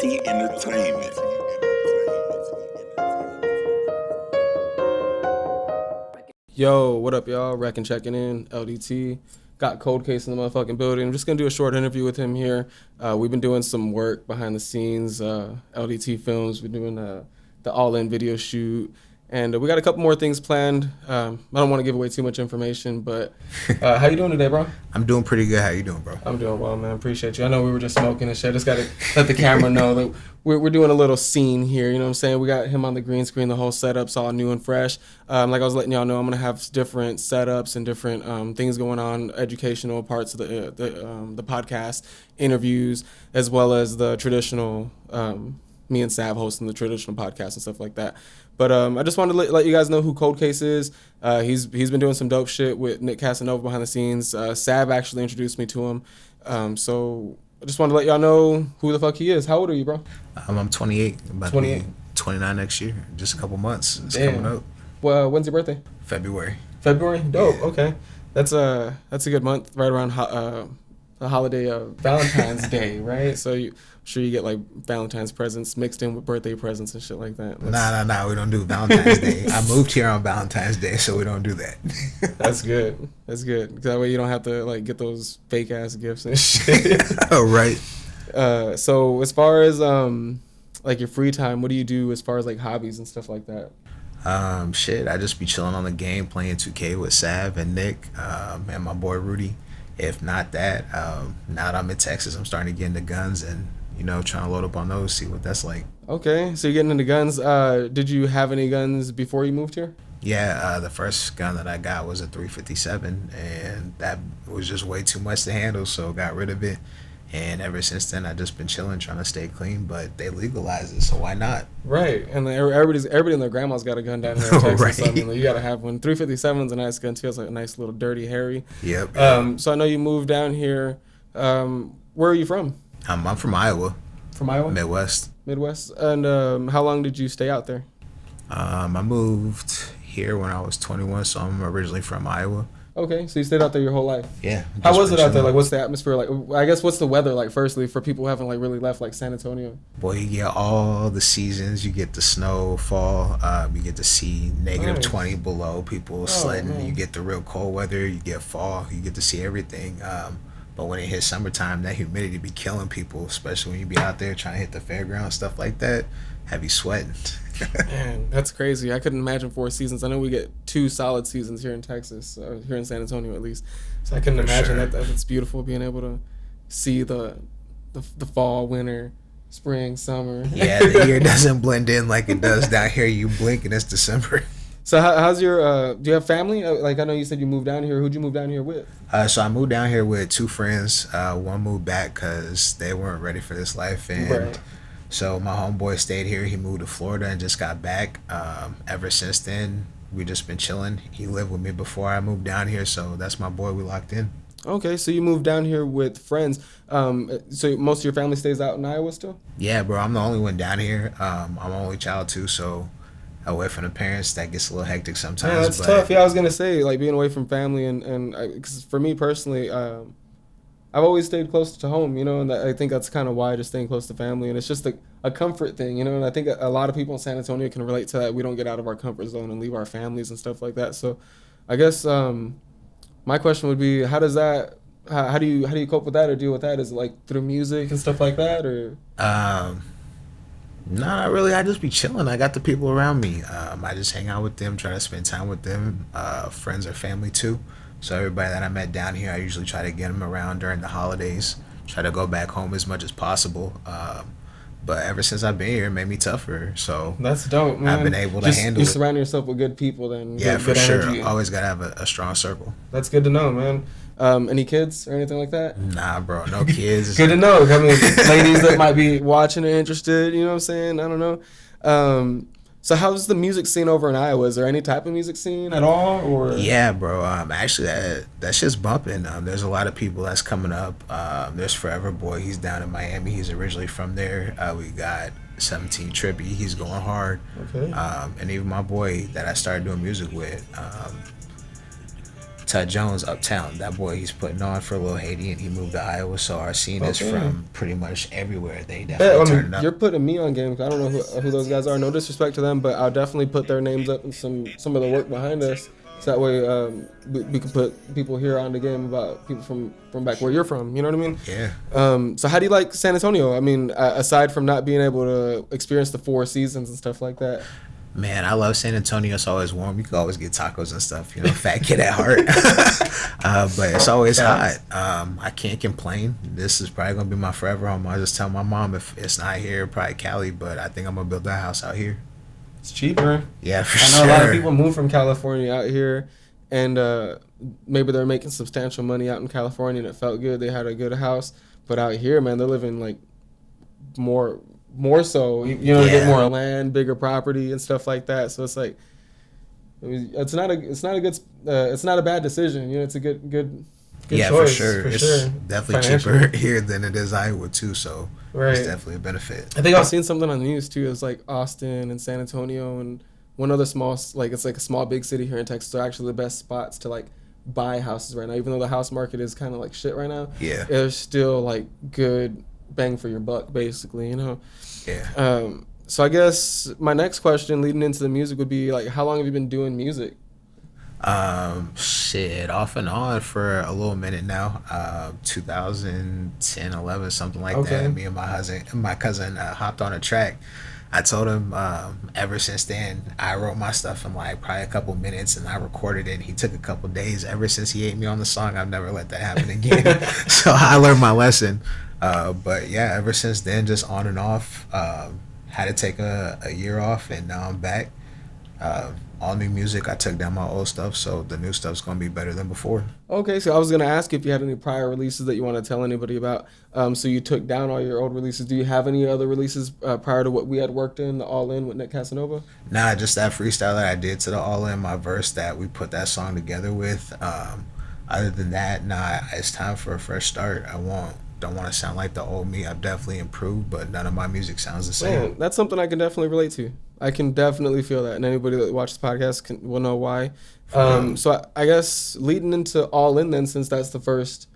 LDT Entertainment. Yo, what up, y'all? Wreckin checking in. LDT. Got Kold Xase in the motherfucking building. I'm just going to do a short interview with him here. We've been doing some work behind the scenes. LDT Films, we're doing the all-in video shoot. And we got a couple more things planned. I don't want to give away too much information, but how you doing today, bro? I'm doing pretty good. How you doing, bro? I'm doing well, man. Appreciate you. I know we were just smoking and shit. Just got to let the camera know that we're doing a little scene here. You know what I'm saying? We got him on the green screen. The whole setup's all new and fresh. Like I was letting y'all know, I'm going to have different setups and different things going on, educational parts of the podcast, interviews, as well as the traditional, me and Saav hosting the traditional podcast and stuff like that. But I just wanted to let you guys know who Kold Xase is. He's been doing some dope shit with Nick Casanova behind the scenes. Saav actually introduced me to him. So I just wanted to let y'all know who the fuck he is. How old are you, bro? I'm 28. I'm about 28. To be 29 next year. Just a couple months. It's coming up. Well, when's your birthday? February. February? Dope. Yeah. Okay. That's a good month, right around the holiday of Valentine's Day, right? So I'm sure you get like Valentine's presents mixed in with birthday presents and shit like that. Nah. We don't do Valentine's Day. I moved here on Valentine's Day, so we don't do that. That's good. That way you don't have to like get those fake ass gifts and shit. Oh, right. So as far as like your free time, what do you do as far as like hobbies and stuff like that? I just be chilling on the game, playing 2K with Saav and Nick, and my boy Rudy. If not that, now that I'm in Texas, I'm starting to get into guns and, trying to load up on those, see what that's like. Okay, so you're getting into guns. Did you have any guns before you moved here? Yeah, the first gun that I got was a 357, and that was just way too much to handle, so got rid of it. And ever since then, I've just been chilling, trying to stay clean, but they legalized it, so why not? Right, and everybody and their grandma's got a gun down here in Texas, right. So I mean, you gotta have one. 357's a nice gun too. It's like a nice little dirty Harry. Yep. So I know you moved down here. Where are you from? I'm from Iowa. From Iowa? Midwest. And how long did you stay out there? I moved here when I was 21, so I'm originally from Iowa. Okay, so you stayed out there your whole life. Yeah. How was it out there? Like, what's the atmosphere like? I guess what's the weather like? Firstly, for people who haven't like really left like San Antonio. Boy, you get all the seasons. You get the snow, fall. You get to see negative 20 below. People sledding. Man. You get the real cold weather. You get fall. You get to see everything. But when it hits summertime, that humidity be killing people, especially when you be out there trying to hit the fairground, stuff like that. Have you sweating? Man, that's crazy. I couldn't imagine 4 seasons. I know we get 2 solid seasons here in Texas, here in San Antonio at least. So I couldn't imagine that. It's beautiful being able to see the fall, winter, spring, summer. Yeah, the year doesn't blend in like it does down here. You blink and it's December. So how's your? Do you have family? Like I know you said you moved down here. Who'd you move down here with? So I moved down here with 2 friends. One moved back because they weren't ready for this life, and. Right. So my homeboy stayed here. He moved to Florida and just got back. Ever since then, we just been chilling. He lived with me before I moved down here, so that's my boy. We locked in. Okay, so you moved down here with friends. So most of your family stays out in Iowa still? Yeah, bro. I'm the only one down here. I'm an only child too, so away from the parents, that gets a little hectic sometimes. Yeah, that's tough. Yeah, I was gonna say like being away from family and because for me personally. I've always stayed close to home, and I think that's kind of why just staying close to family. And it's just a comfort thing, and I think a lot of people in San Antonio can relate to that. We don't get out of our comfort zone and leave our families and stuff like that. So I guess my question would be, how do you cope with that or deal with that? Is it like through music and stuff like that, or? No, not really. I just be chilling. I got the people around me. I just hang out with them, try to spend time with them. Friends or family too. So everybody that I met down here, I usually try to get them around during the holidays. Try to go back home as much as possible. But ever since I've been here, it made me tougher. So that's dope, man. I've been able to handle it. You surround yourself with good people, then. Yeah, for sure. Always gotta have a strong circle. That's good to know, man. Any kids or anything like that? Nah, bro, no kids. Good to know. I mean, ladies that might be watching or interested, you know what I'm saying? I don't know. So how's the music scene over in Iowa? Is there any type of music scene at all, or? Yeah, bro. Actually, that shit's bumping. There's a lot of people that's coming up. There's Forever Boy. He's down in Miami. He's originally from there. We got 17 Trippy. He's going hard. Okay. And even my boy that I started doing music with, Tut Jones Uptown. That boy, he's putting on for Lil Haiti, and he moved to Iowa, so our scene is from pretty much everywhere. They definitely turn up. You're putting me on game. I don't know who those guys are. No disrespect to them, but I'll definitely put their names up in some of the work behind us. So that way we can put people here on the game about people from back where you're from. You know what I mean? Yeah. So how do you like San Antonio? I mean, aside from not being able to experience the 4 seasons and stuff like that. Man, I love San Antonio. It's always warm. You can always get tacos and stuff. You know, fat kid at heart. But it's always hot. I can't complain. This is probably going to be my forever home. I just tell my mom if it's not here, probably Cali, but I think I'm going to build that house out here. It's cheaper. Yeah, for sure. I know a lot of people move from California out here, and maybe they're making substantial money out in California, and it felt good. They had a good house. But out here, man, they're living like more so, you know, get more land, bigger property and stuff like that. So it's like, it's not a bad decision. You know, it's a good choice. For sure. It's definitely cheaper here than it is Iowa too. So it's definitely a benefit. I think I've seen something on the news too. It's like Austin and San Antonio and one other small, like it's like a small big city here in Texas. Are actually the best spots to like buy houses right now. Even though the house market is kind of like shit right now. Yeah, there's still like good bang for your buck, basically, you know. So I guess my next question leading into the music would be like, how long have you been doing music? Off and on for a little minute now. 2010, 11, something like that. Me and my cousin hopped on a track. I told him ever since then I wrote my stuff in like probably a couple minutes and I recorded it. He took a couple days. Ever since he ate me on the song, I've never let that happen again. So I learned my lesson. But yeah, ever since then, just on and off. Had to take a year off, and now I'm back. All new music. I took down my old stuff, so the new stuff's gonna be better than before. Okay, so I was gonna ask if you had any prior releases that you want to tell anybody about. So you took down all your old releases. Do you have any other releases prior to what we had worked in, the All In with Nick Casanova? Nah, just that freestyle that I did to the All In, my verse that we put that song together with. Other than that, nah, it's time for a fresh start. Don't want to sound like the old me. I've definitely improved, but none of my music sounds the same. Man, that's something I can definitely relate to. I can definitely feel that, and anybody that watches the podcast will know why. So I guess leading into All In then, since that's the first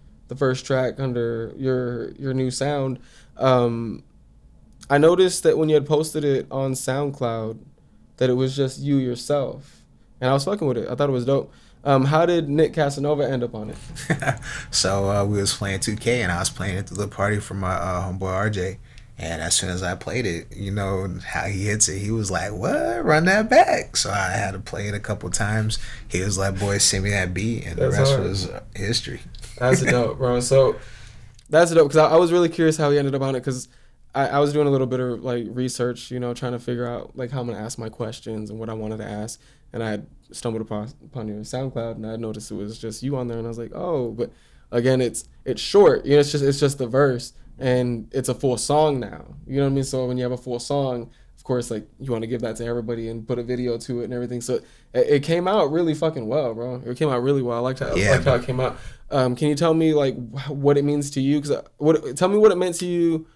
track under your new sound, I noticed that when you had posted it on SoundCloud, that it was just you yourself, and I was fucking with it. I thought it was dope. How did Nick Casanova end up on it? So we was playing 2K, and I was playing it to the party for my homeboy RJ. And as soon as I played it, you know how he hits it. He was like, "What? Run that back!" So I had to play it a couple times. He was like, "Boy, send me that beat," and the rest was history. That's dope, bro. So that's dope because I was really curious how he ended up on it because I was doing a little bit of like research, you know, trying to figure out like how I'm gonna ask my questions and what I wanted to ask. And I had stumbled upon your SoundCloud, and I noticed it was just you on there, and I was like, oh, but again, it's short, you know, it's just the verse, and it's a full song now, you know what I mean? So when you have a full song, of course, like you want to give that to everybody and put a video to it and everything. So it came out really fucking well, bro. It came out really well. I liked how it came out. Can you tell me like what it means to you? Tell me what it meant to you,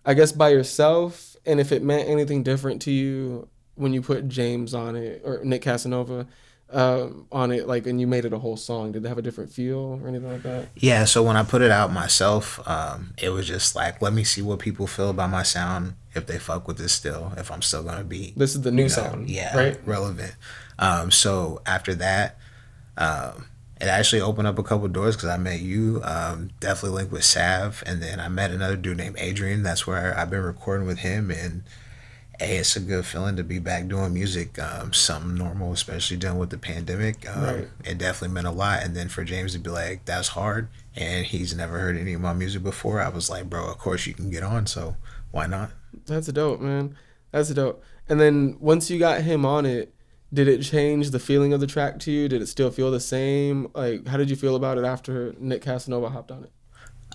I guess, by yourself, and if it meant anything different to you when you put James on it or Nick Casanova on it, like, and you made it a whole song. Did it have a different feel or anything like that? Yeah, so when I put it out myself, it was just like, let me see what people feel about my sound, if they fuck with this still, if I'm still gonna be. This is the new sound, right? Relevant. So after that, it actually opened up a couple doors because I met you, definitely linked with Saav, and then I met another dude named Adrian. That's where I've been recording with him, and hey, it's a good feeling to be back doing music, something normal, especially dealing with the pandemic. It definitely meant a lot. And then for James to be like, that's hard, and he's never heard any of my music before, I was like, bro, of course you can get on, so why not? That's dope, man. That's dope. And then once you got him on it, did it change the feeling of the track to you? Did it still feel the same? Like, how did you feel about it after Nick Casanova hopped on it?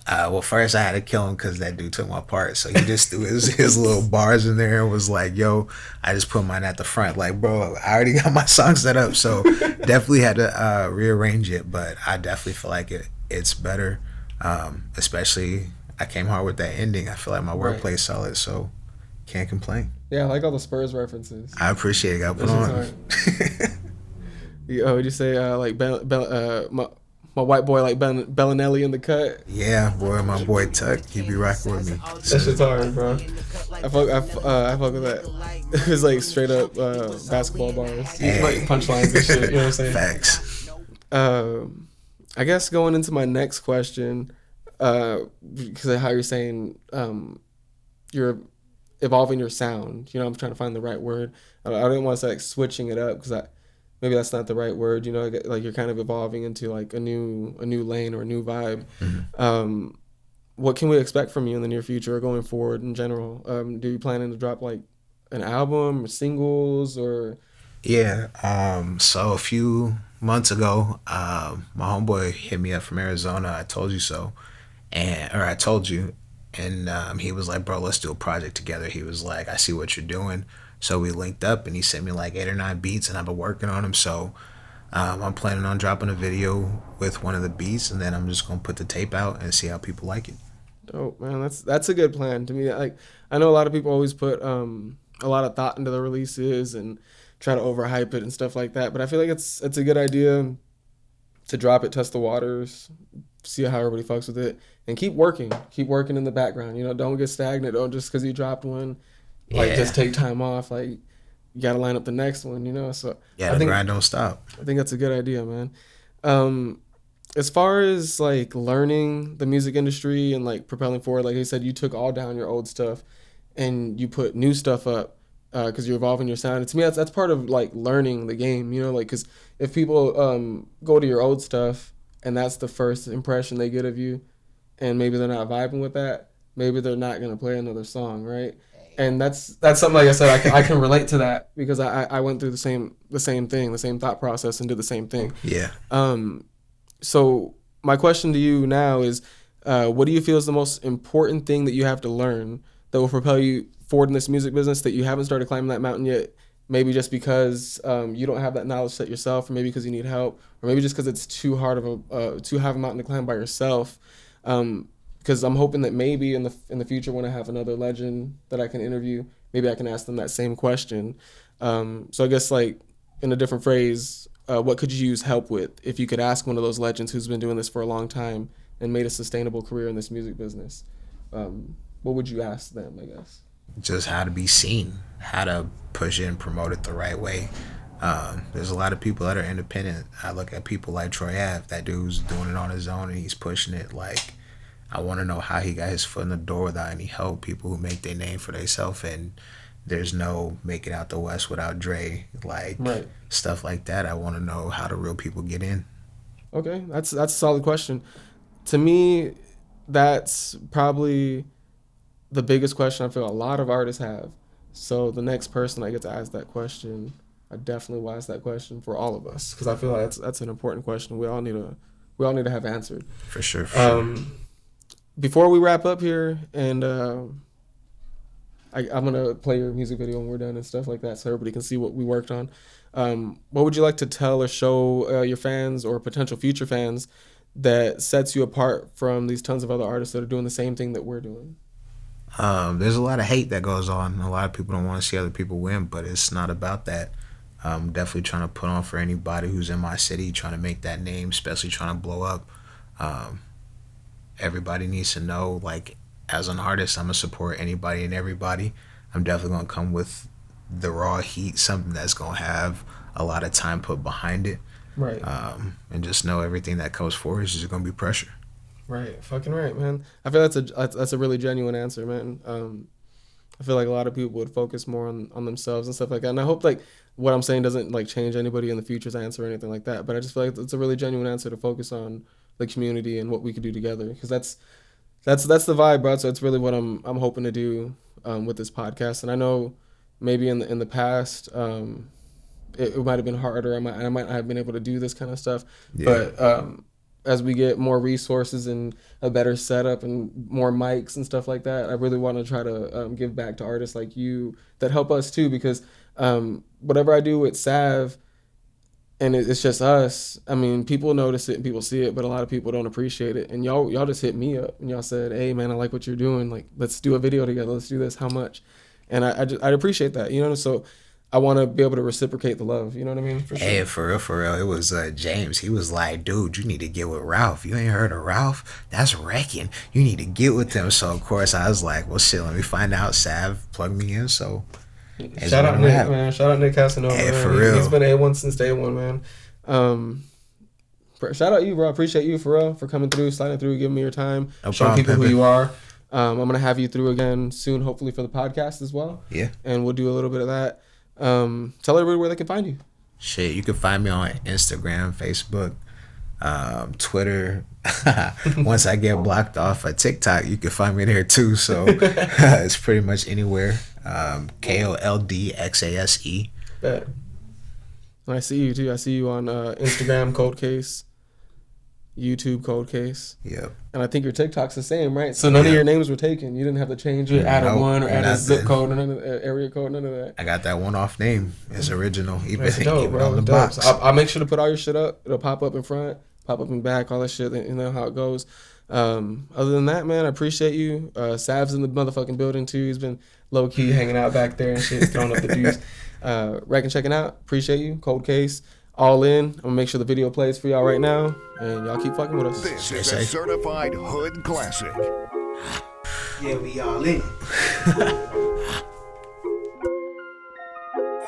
Well, first I had to kill him because that dude took my part. So he just threw his little bars in there and was like, yo, I just put mine at the front. Like, bro, I already got my song set up. So definitely had to rearrange it. But I definitely feel like it's better. Especially, I came hard with that ending. I feel like my wordplay's solid. So can't complain. Yeah, I like all the Spurs references. I appreciate it. Got put on. Would you say like my white boy like Bellinelli in the cut? Yeah, boy, my boy Tuck, he be rocking with me. That shit's hard, bro. I fuck with that. It's like straight up basketball bars, like punchlines and shit. You know what I'm saying? Facts. I guess going into my next question, because of how you're saying you're evolving your sound. You know, I'm trying to find the right word. I didn't want to say like switching it up because maybe that's not the right word. You know, like you're kind of evolving into like a new lane or a new vibe. Mm-hmm. What can we expect from you in the near future or going forward in general? Do you planning to drop like an album or singles or? Yeah. So a few months ago, my homeboy hit me up from Arizona. I told you so, or I told you, and he was like, "Bro, let's do a project together." He was like, "I see what you're doing." So we linked up, and he sent me like 8 or 9 beats, and I've been working on them. So I'm planning on dropping a video with one of the beats, and then I'm just gonna put the tape out and see how people like it. Oh man, that's a good plan to me. Like I know a lot of people always put a lot of thought into the releases and try to overhype it and stuff like that. But I feel like it's a good idea to drop it, test the waters, see how everybody fucks with it, and keep working in the background. You know, don't get stagnant. Don't just because you dropped one, like just take time off. Like you gotta line up the next one. You know, so yeah, the grind don't stop. I think that's a good idea, man. As far as like learning the music industry and like propelling forward, like I said, you took all down your old stuff and you put new stuff up. Because you're evolving your sound. And to me, that's part of like learning the game, you know, like because if people go to your old stuff and that's the first impression they get of you, and maybe they're not vibing with that, maybe they're not gonna play another song, right? And that's something like I said, I can relate to that because I went through the same thing, the same thought process, and did the same thing. Yeah. So my question to you now is, what do you feel is the most important thing that you have to learn that will propel you forward in this music business that you haven't started climbing that mountain yet? Maybe just because you don't have that knowledge set yourself, or maybe because you need help, or maybe just because it's too hard of a mountain to climb by yourself. Because I'm hoping that maybe in the future when I have another legend that I can interview, maybe I can ask them that same question. So I guess like in a different phrase, what could you use help with if you could ask one of those legends who's been doing this for a long time and made a sustainable career in this music business? What would you ask them, I guess? Just how to be seen, how to push it and promote it the right way. There's a lot of people that are independent. I look at people like Troy Ave, that dude's doing it on his own and he's pushing it. Like, I want to know how he got his foot in the door without any help. People who make their name for themselves, and there's no making out the West without Dre, like right. Stuff like that. I want to know how the real people get in. Okay, that's a solid question. To me, that's probably the biggest question I feel a lot of artists have. So the next person I get to ask that question, I definitely will ask that question for all of us because I feel like that's an important question. We all need to have answered. For sure. For sure. Before we wrap up here, and I'm gonna play your music video when we're done and stuff like that, so everybody can see what we worked on. What would you like to tell or show your fans or potential future fans that sets you apart from these tons of other artists that are doing the same thing that we're doing? There's a lot of hate that goes on. A lot of people don't want to see other people win, but it's not about that. I'm definitely trying to put on for anybody who's in my city, trying to make that name, especially trying to blow up. Everybody needs to know, like, as an artist, I'm going to support anybody and everybody. I'm definitely going to come with the raw heat, something that's going to have a lot of time put behind it. Right. And just know everything that comes forward is just going to be pressure. Right. Fucking right, man. I feel that's a really genuine answer, man. I feel like a lot of people would focus more on themselves and stuff like that. And I hope, like, what I'm saying doesn't, like, change anybody in the future's answer or anything like that. But I just feel like it's a really genuine answer to focus on the community and what we could do together, because that's the vibe, bro. So it's really what I'm hoping to do with this podcast. And I know maybe in the past it might have been harder. I might not have been able to do this kind of stuff. Yeah. But as we get more resources and a better setup and more mics and stuff like that, I really want to try to give back to artists like you that help us too, because whatever I do with Saav, and it's just us, I mean, people notice it and people see it, but a lot of people don't appreciate it. And y'all just hit me up and y'all said, "Hey man, I like what you're doing. Like, let's do a video together. Let's do this. How much?" And I'd appreciate that, you know? So I want to be able to reciprocate the love. You know what I mean? For sure. Hey, for real. It was James. He was like, dude, you need to get with Ralph. You ain't heard of Ralph? That's Wreckin. You need to get with them. So, of course, I was like, well, shit, let me find out. Saav plugged me in. So, shout out Nick, man. Shout out Nick Casanova. Hey, man. for real. He's been A1 since day one, man. Shout out you, bro. I appreciate you, for real, for coming through, sliding through, giving me your time, showing people who you are. I'm going to have you through again soon, hopefully for the podcast as well. Yeah. And we'll do a little bit of that. Tell everybody where they can find you. Shit, you can find me on Instagram, Facebook, Twitter. Once I get blocked off of TikTok, you can find me there too. So it's pretty much anywhere. Kold Xase. Bet. And I see you too. I see you on Instagram, Kold Xase. YouTube, Kold Xase. Yep. And I think your TikTok's the same, right? So none of your names were taken. You didn't have to change it, add a one or add a zip code or none of area code, none of that. I got that one-off name. It's original. Even dope, bro. on the box. So I'll make sure to put all your shit up. It'll pop up in front, pop up in back, all that shit. You know how it goes. Other than that, man, I appreciate you. Saav's in the motherfucking building too. He's been low-key hanging out back there and shit, throwing up the deuce. Wreckin checking out. Appreciate you. Kold Xase. All in. I'm gonna make sure the video plays for y'all right now, and y'all keep fucking with us. This is a certified hood classic. Yeah, we all in.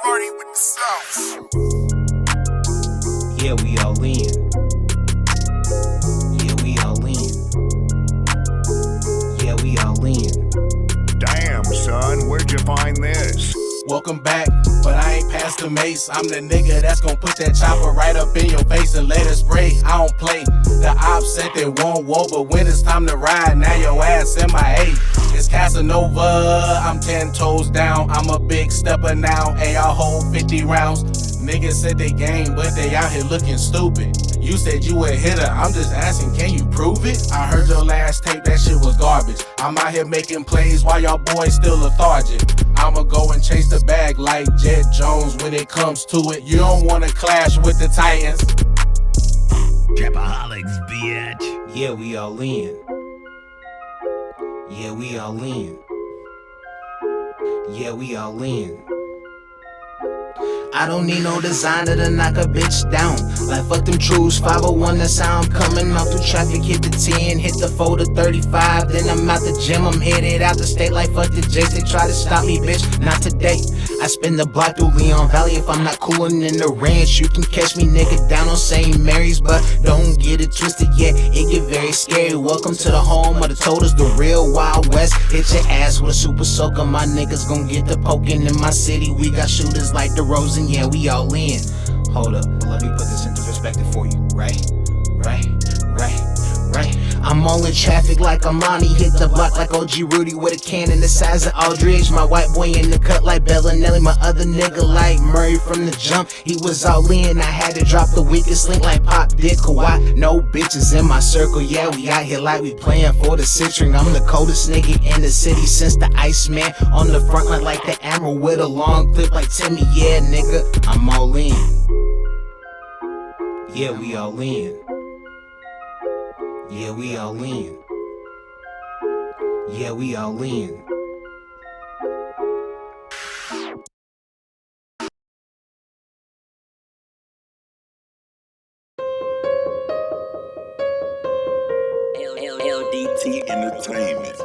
Marty with the sauce. Yeah, we all in. Yeah, we all in. Yeah, we all in. Damn, son, where'd you find this? Welcome back, but I ain't past the mace. I'm the nigga that's gon' put that chopper right up in your face and let it spray. I don't play. The ops said they won't war, but when it's time to ride, now your ass in my A. It's Casanova, I'm 10 toes down. I'm a big stepper now, and y'all hold 50 rounds. Niggas said they game, but they out here looking stupid. You said you a hitter, I'm just asking, can you prove it? I heard your last tape, that shit was garbage. I'm out here making plays while y'all boys still lethargic. I'ma go and chase the bag like Jet Jones when it comes to it. You don't wanna clash with the Titans. Trapaholics, bitch. Yeah, we all in. Yeah, we all in. Yeah, we all in. I don't need no designer to knock a bitch down. Like fuck them trues, 501, that's how I'm coming off through traffic. Hit the 10, hit the 4 to 35. Then I'm out the gym, I'm headed out the state like fuck the Jays. They try to stop me, bitch, not today. I spin the block through Leon Valley. If I'm not coolin' in the ranch, you can catch me nigga down on St. Mary's. But don't get it twisted yet, it get very scary. Welcome to the home of the totals, the real Wild West. Hit your ass with a super soaker, my niggas gon' get the poking. In my city, we got shooters like the Rosen. Yeah, we all in. Hold up, let me put this into perspective for you. Right. I'm all in traffic like Amani. Hit the block like OG Rudy with a cannon the size of Aldridge. My white boy in the cut like Bellinelli. My other nigga like Murray from the jump. He was all in. I had to drop the weakest link like Pop did Kawhi. No bitches in my circle. Yeah, we out here like we playing for the Citron. I'm the coldest nigga in the city since the Iceman. On the front line like the Emerald with a long clip like Timmy. Yeah, nigga, I'm all in. Yeah, we all in. Yeah, we all in. Yeah, we all in. LDT Entertainment.